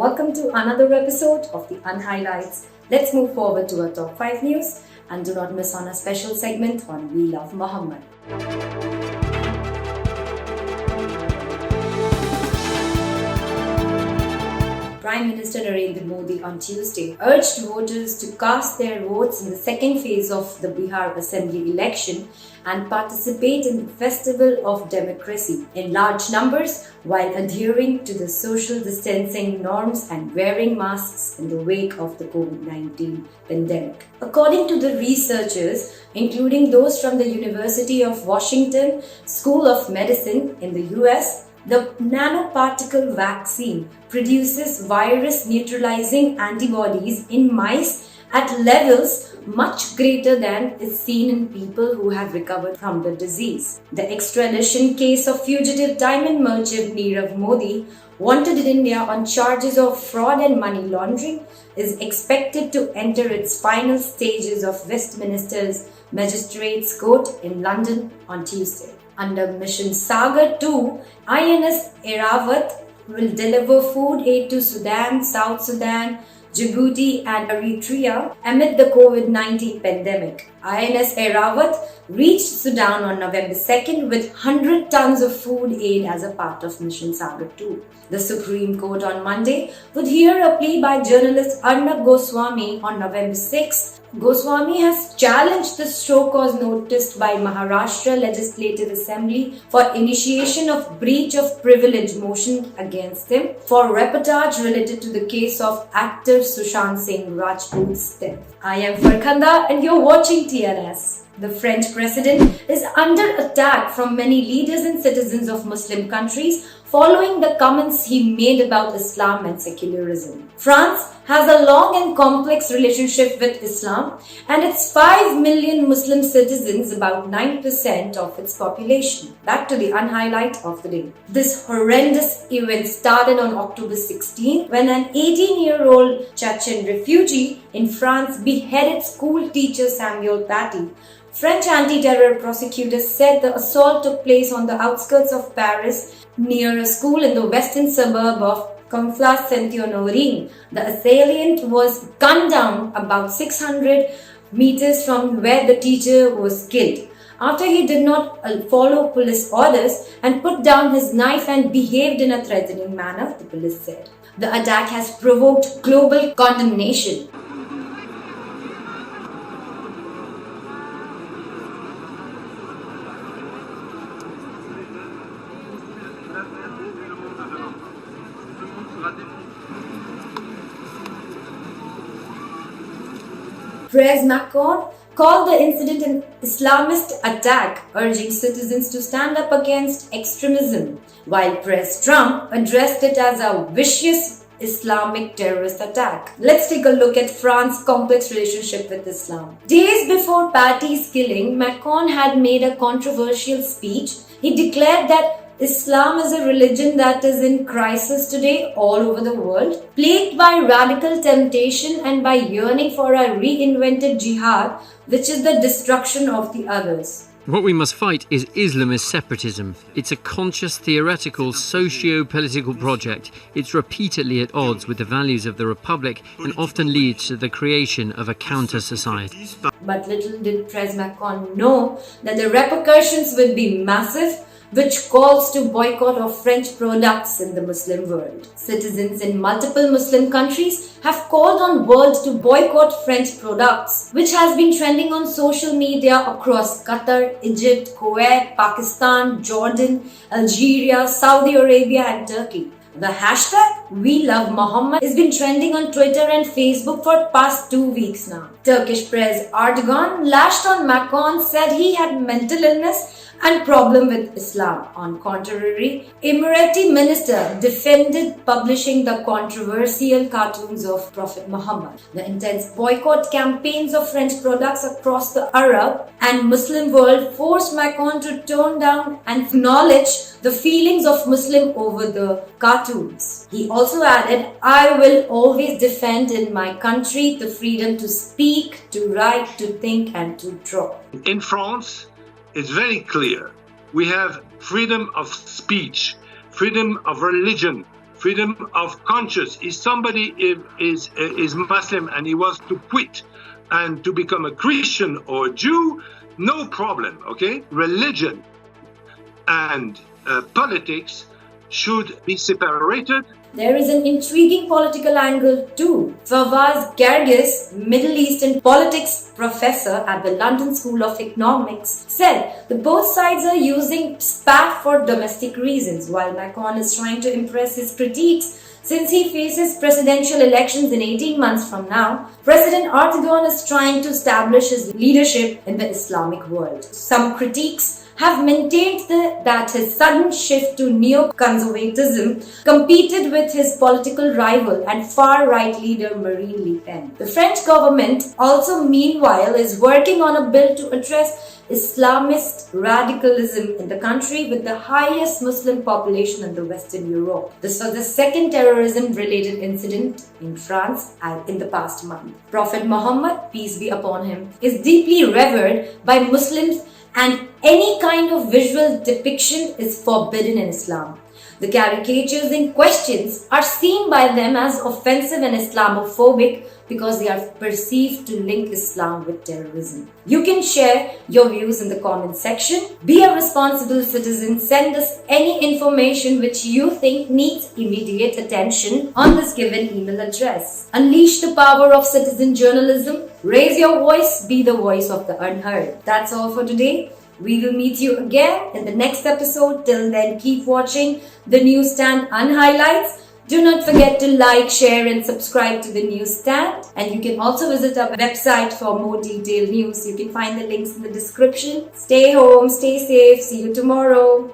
welcome to another episode of the Unhighlights. Let's move forward to our top 5 news and do not miss on a special segment on We Love Muhammad. Prime Minister Narendra Modi on Tuesday urged voters to cast their votes in the second phase of the Bihar Assembly election and participate in the festival of democracy in large numbers while adhering to the social distancing norms and wearing masks in the wake of the COVID-19 pandemic. According to the researchers, including those from the University of Washington School of Medicine in the US, the nanoparticle vaccine produces virus-neutralizing antibodies in mice at levels much greater than is seen in people who have recovered from the disease. The extradition case of fugitive diamond merchant Nirav Modi, wanted in India on charges of fraud and money laundering, is expected to enter its final stages of Westminster's Magistrates Court in London on Tuesday. Under Mission Sagar 2, INS Airawat will deliver food aid to Sudan, South Sudan, Djibouti and Eritrea amid the COVID-19 pandemic. INS Airawat reached Sudan on November 2nd with 100 tons of food aid as a part of Mission Sagar 2. The Supreme Court on Monday would hear a plea by journalist Arnab Goswami on November 6th. Goswami has challenged the show cause notice by Maharashtra Legislative Assembly for initiation of breach of privilege motion against him for reportage related to the case of actor Sushant Singh Rajput's death. I am Farkhanda and you're watching TNS. The French president is under attack from many leaders and citizens of Muslim countries following the comments he made about Islam and secularism. France has a long and complex relationship with Islam and its 5 million Muslim citizens, about 9% of its population. Back to the unhighlight of the day. This horrendous event started on October 16 when an 18-year-old Chechen refugee in France beheaded school teacher Samuel Paty. French anti-terror prosecutors said the assault took place on the outskirts of Paris near a school in the western suburb of Conflans-Saint-Honorine. The assailant was gunned down about 600 meters from where the teacher was killed. After he did not follow police orders and put down his knife and behaved in a threatening manner, the police said. The attack has provoked global condemnation. President Macron called the incident an Islamist attack, urging citizens to stand up against extremism, while President Trump addressed it as a vicious Islamic terrorist attack. Let's take a look at France's complex relationship with Islam. Days before Paty's killing, Macron had made a controversial speech. He declared that Islam is a religion that is in crisis today all over the world, plagued by radical temptation and by yearning for a reinvented jihad, which is the destruction of the others. What we must fight is Islamist separatism. It's a conscious, theoretical, socio-political project. It's repeatedly at odds with the values of the Republic and often leads to the creation of a counter-society. But little did President Macron know that the repercussions would be massive, which calls to boycott of French products in the Muslim world. Citizens in multiple Muslim countries have called on world to boycott French products, which has been trending on social media across Qatar, Egypt, Kuwait, Pakistan, Jordan, Algeria, Saudi Arabia and Turkey. The hashtag We Love Muhammad has been trending on Twitter and Facebook for past 2 weeks now. Turkish President Erdogan lashed on Macron, said he had mental illness and problem with Islam. On contrary, Emirati minister defended publishing the controversial cartoons of Prophet Muhammad. The intense boycott campaigns of French products across the Arab and Muslim world forced Macron to tone down and acknowledge the feelings of Muslims over the cartoons. He also added, "I will always defend in my country the freedom to speak, to write, to think and to draw." In France, it's very clear. We have freedom of speech, freedom of religion, freedom of conscience. If somebody is Muslim and he wants to quit and to become a Christian or a Jew, no problem, okay? Religion and politics should be separated. There is an intriguing political angle too. Fawaz Gergis, Middle Eastern politics professor at the London School of Economics, said that both sides are using SPAF for domestic reasons, while Macron is trying to impress his critiques since he faces presidential elections in 18 months from now. President Erdogan is trying to establish his leadership in the Islamic world. Some critiques have maintained that his sudden shift to neoconservatism competed with his political rival and far-right leader Marine Le Pen. The French government also meanwhile is working on a bill to address Islamist radicalism in the country with the highest Muslim population in the Western Europe. This was the second terrorism-related incident in France in the past month. Prophet Muhammad, peace be upon him, is deeply revered by Muslims, and any kind of visual depiction is forbidden in Islam. The caricatures in questions are seen by them as offensive and Islamophobic because they are perceived to link Islam with terrorism. You can share your views in the comment section. Be a responsible citizen. Send us any information which you think needs immediate attention on this given email address. Unleash the power of citizen journalism. Raise your voice. Be the voice of the unheard. That's all for today. We will meet you again in the next episode. Till then, keep watching the Newsstand Unhighlights. Do not forget to like, share and subscribe to the Newsstand. And you can also visit our website for more detailed news. You can find the links in the description. Stay home, stay safe. See you tomorrow.